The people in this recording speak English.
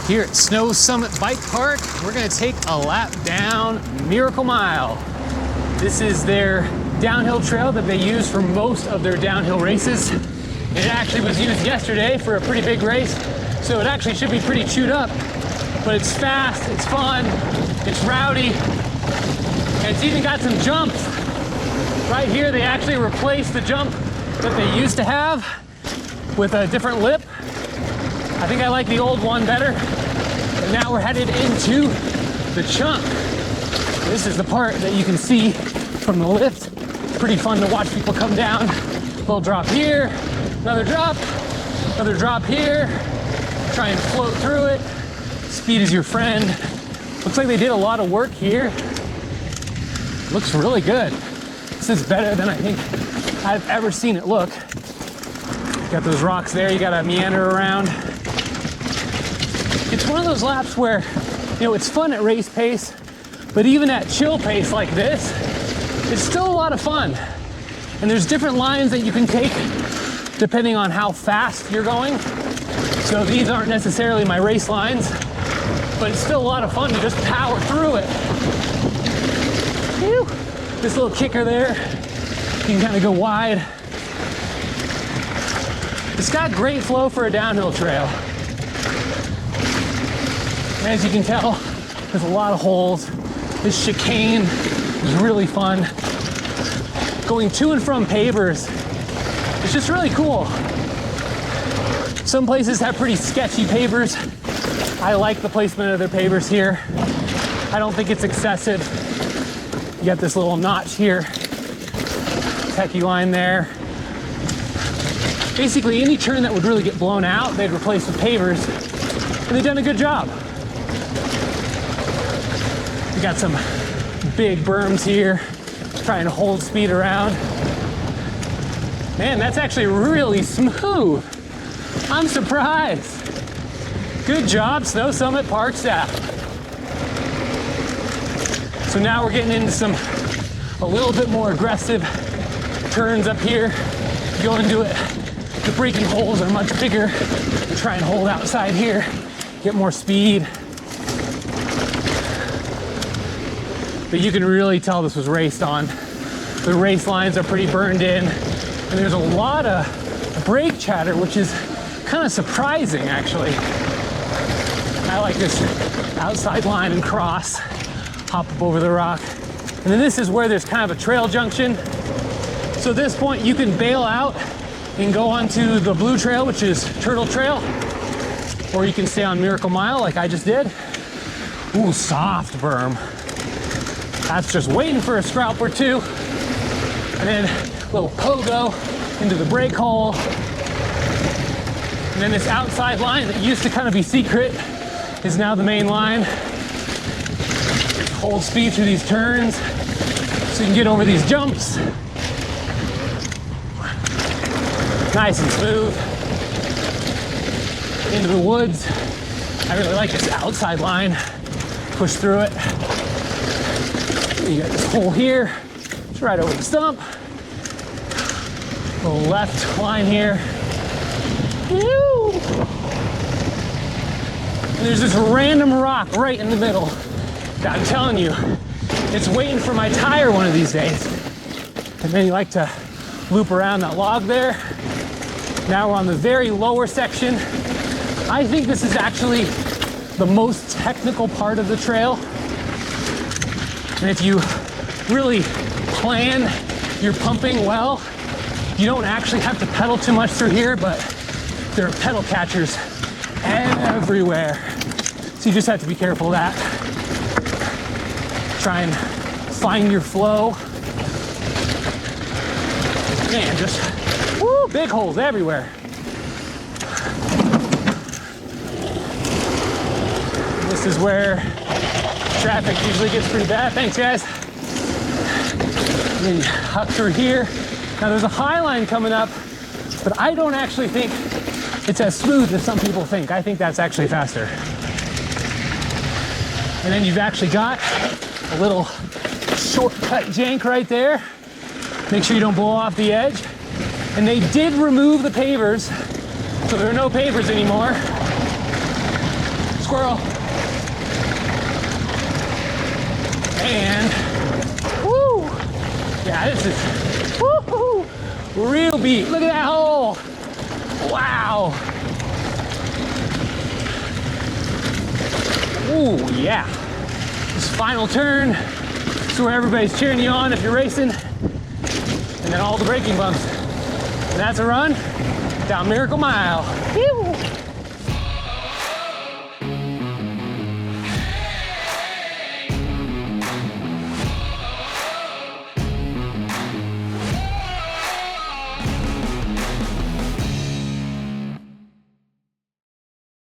Here at Snow Summit Bike Park, we're gonna take a lap down Miracle Mile. This is their downhill trail that they use for most of their downhill races. It actually was used yesterday for a pretty big race, so it actually should be pretty chewed up. But it's fast, it's fun, it's rowdy, and it's even got some jumps. Right here, they actually replaced the jump that they used to have with a different lip. I think I like the old one better. And now we're headed into the chunk. This is the part that you can see from the lift. Pretty fun to watch people come down. Little drop here, another drop here. Try and float through it. Speed is your friend. Looks like they did a lot of work here. Looks really good. This is better than I think I've ever seen it look. Got those rocks there, you gotta meander around. It's one of those laps where, you know, it's fun at race pace, but even at chill pace like this, it's still a lot of fun. And there's different lines that you can take depending on how fast you're going. So these aren't necessarily my race lines, but it's still a lot of fun to just power through it. Whew. This little kicker there, you can kind of go wide. It's got great flow for a downhill trail. As you can tell, there's a lot of holes. This chicane is really fun. Going to and from pavers, it's just really cool. Some places have pretty sketchy pavers. I like the placement of their pavers here. I don't think it's excessive. You got this little notch here, techie line there. Basically, any turn that would really get blown out, they'd replace with pavers, and they've done a good job. We got some big berms here, trying to hold speed around. Man, that's actually really smooth. I'm surprised. Good job, Snow Summit Park staff. So now we're getting into a little bit more aggressive turns up here. Go into it. The braking holes are much bigger. Try and hold outside here, get more speed. But you can really tell this was raced on. The race lines are pretty burned in, and there's a lot of brake chatter, which is kind of surprising, actually. I like this outside line and cross, hop up over the rock. And then this is where there's kind of a trail junction. So at this point, you can bail out and go onto the blue trail, which is Turtle Trail, or you can stay on Miracle Mile like I just did. Ooh, soft berm. That's just waiting for a scrap or two. And then a little pogo into the brake hole. And then this outside line that used to kind of be secret is now the main line. Hold speed through these turns so you can get over these jumps. Nice and smooth. Into the woods. I really like this outside line. Push through it. You got this hole here. It's right over the stump. Little left line here. Woo! And there's this random rock right in the middle. I'm telling you, it's waiting for my tire one of these days. And then you like to loop around that log there. Now we're on the very lower section. I think this is actually the most technical part of the trail. And if you really plan your pumping well, you don't actually have to pedal too much through here, but there are pedal catchers everywhere. So you just have to be careful of that. Try and find your flow. Man, just woo, big holes everywhere. This is where traffic usually gets pretty bad. Thanks, guys. And then you huck through here. Now there's a high line coming up, but I don't actually think it's as smooth as some people think. I think that's actually faster. And then you've actually got a little shortcut jank right there. Make sure you don't blow off the edge. And they did remove the pavers, so there are no pavers anymore. Squirrel. girl. And, woo! Yeah, this is, woo-hoo, real beat. Look at that hole. Wow. Ooh, yeah. This final turn is where everybody's cheering you on if you're racing. And then all the braking bumps. And that's a run down Miracle Mile. Woo.